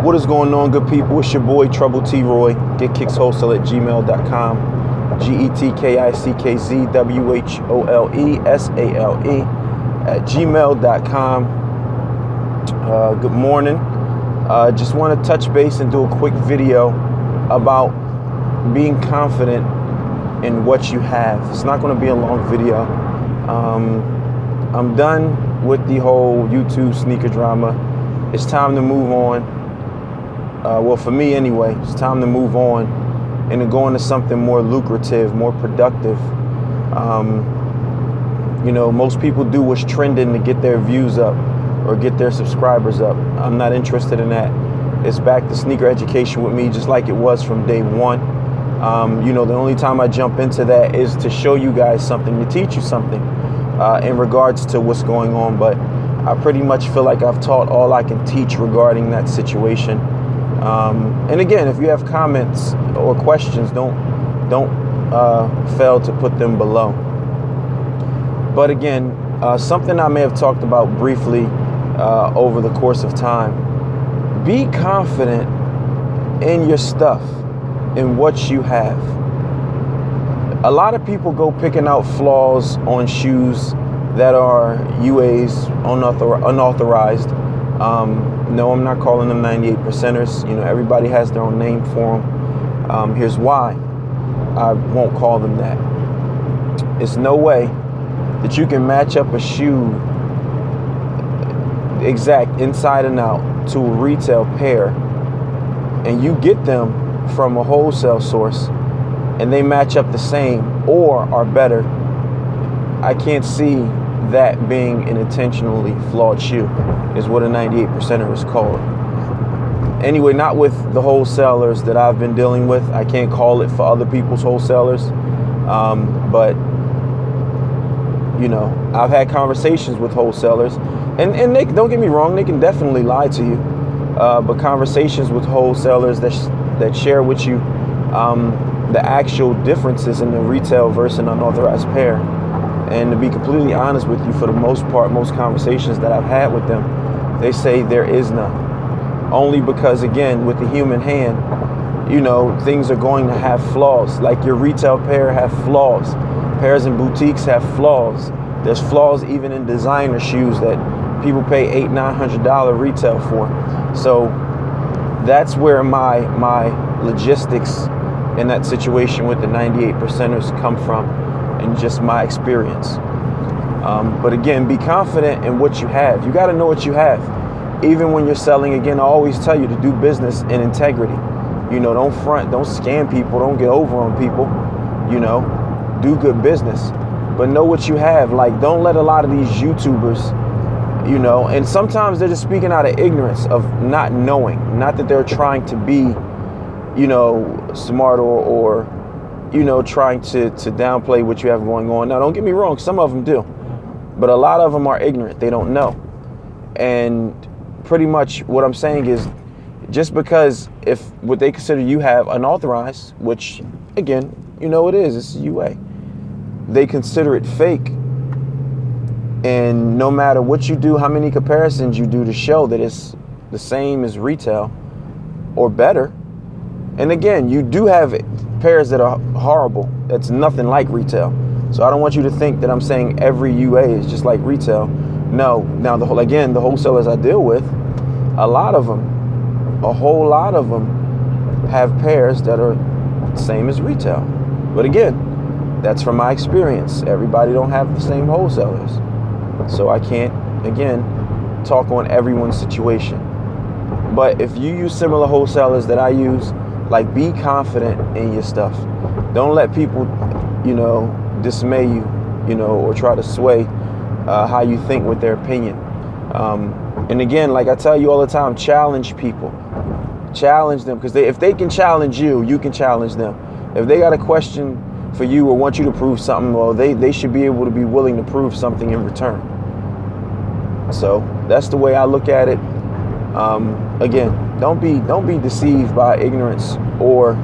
What is going on, good people? It's your boy Trouble T Roy. GetKicksWholesale@gmail.com. GetKicksWholesale@gmail.com. Good morning. Just want to touch base and do a quick video about being confident in what you have. It's not going to be a long video. I'm done with the whole YouTube sneaker drama. It's time to move on. Well, for me anyway, it's time to move on and to go into something more lucrative, more productive. Most people do what's trending to get their views up or get their subscribers up. I'm not interested in that. It's back to sneaker education with me, just like it was from day one. The only time I jump into that is to show you guys something, to teach you something in regards to what's going on. But I pretty much feel like I've taught all I can teach regarding that situation. And again, if you have comments or questions, don't fail to put them below. But again, something I may have talked about briefly over the course of time. Be confident in your stuff, in what you have. A lot of people go picking out flaws on shoes that are UAs, unauthorized. No, I'm not calling them 98 percenters. Everybody has their own name for them. Here's why I won't call them that. It's no way that you can match up a shoe exact inside and out to a retail pair, and you get them from a wholesale source and they match up the same or are better. I can't see that being an intentionally flawed shoe, is what a 98 percenter is called. Anyway, not with the wholesalers that I've been dealing with. I can't call it for other people's wholesalers. But I've had conversations with wholesalers, and they, don't get me wrong, they can definitely lie to you. But conversations with wholesalers that share with you the actual differences in the retail versus an unauthorized pair. And to be completely honest with you, for the most part, most conversations that I've had with them, they say there is none. Only because, again, with the human hand, things are going to have flaws. Like your retail pair have flaws. Pairs in boutiques have flaws. There's flaws even in designer shoes that people pay $800-900 retail for. So that's where my logistics in that situation with the 98 percenters come from, and just my experience. But again, be confident in what you have. You got to know what you have. Even when you're selling, again, I always tell you to do business in integrity. Don't front, don't scam people, don't get over on people. Do good business, but know what you have. Like, don't let a lot of these YouTubers, and sometimes they're just speaking out of ignorance of not knowing, not that they're trying to be, smart or trying to downplay what you have going on. Now, don't get me wrong, some of them do, but a lot of them are ignorant. They don't know. And pretty much what I'm saying is, just because if what they consider you have unauthorized, which again, it is, it's UA, they consider it fake. And no matter what you do, how many comparisons you do to show that it's the same as retail or better. And again, you do have pairs that are horrible. That's nothing like retail. So I don't want you to think that I'm saying every UA is just like retail. No. Now, the wholesalers I deal with, a whole lot of them have pairs that are the same as retail. But again, that's from my experience. Everybody don't have the same wholesalers. So I can't, again, talk on everyone's situation. But if you use similar wholesalers that I use, like, be confident in your stuff. Don't let people, dismay you, or try to sway how you think with their opinion. And again, like I tell you all the time, challenge people. Challenge them, because if they can challenge you, you can challenge them. If they got a question for you or want you to prove something, well, they should be able to be willing to prove something in return. So that's the way I look at it. Again, don't be deceived by ignorance or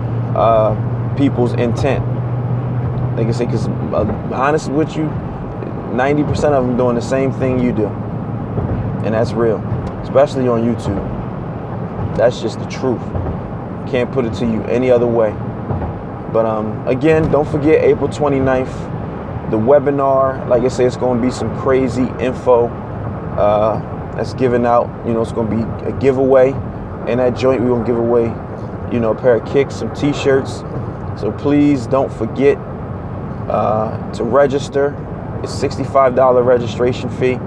people's intent. Like I say, because honest with you, 90% of them doing the same thing you do, and that's real, especially on YouTube. That's just the truth. Can't put it to you any other way. But again, don't forget April 29th, the webinar. Like I said, it's going to be some crazy info that's given out. You know, it's going to be a giveaway. In that joint, we're going to give away, you know, a pair of kicks, some t-shirts. So please don't forget to register. It's $65 registration fee.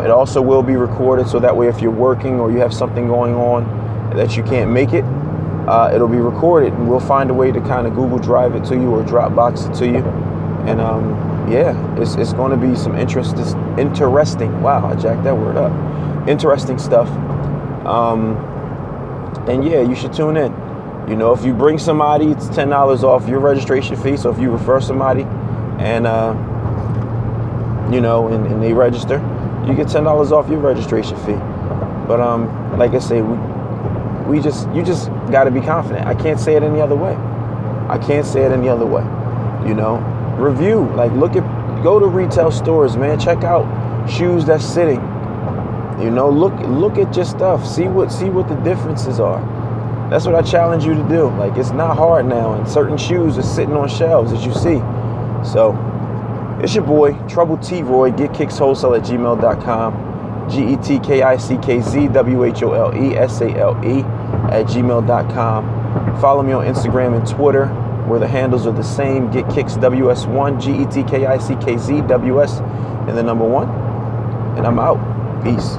It also will be recorded, so that way if you're working or you have something going on that you can't make it, it'll be recorded, and we'll find a way to kind of Google Drive it to you or Dropbox it to you. And yeah, it's going to be some interesting. Wow, I jacked that word up. Interesting stuff. And yeah, you should tune in. You know, if you bring somebody, it's $10 off your registration fee. So if you refer somebody and you know, and they register, you get $10 off your registration fee. But like I say, you just got to be confident. I can't say it any other way. You know, review, like go to retail stores, man. Check out shoes that's sitting. You know, look at your stuff. See what the differences are. That's what I challenge you to do. Like, it's not hard now, and certain shoes are sitting on shelves, as you see. So it's your boy, Trouble T Roy, getkickswholesale@gmail.com, GetKicksWholesale@gmail.com. Follow me on Instagram and Twitter, where the handles are the same, GetKicksWS1, GetKicksWS, and the number 1. And I'm out. Peace.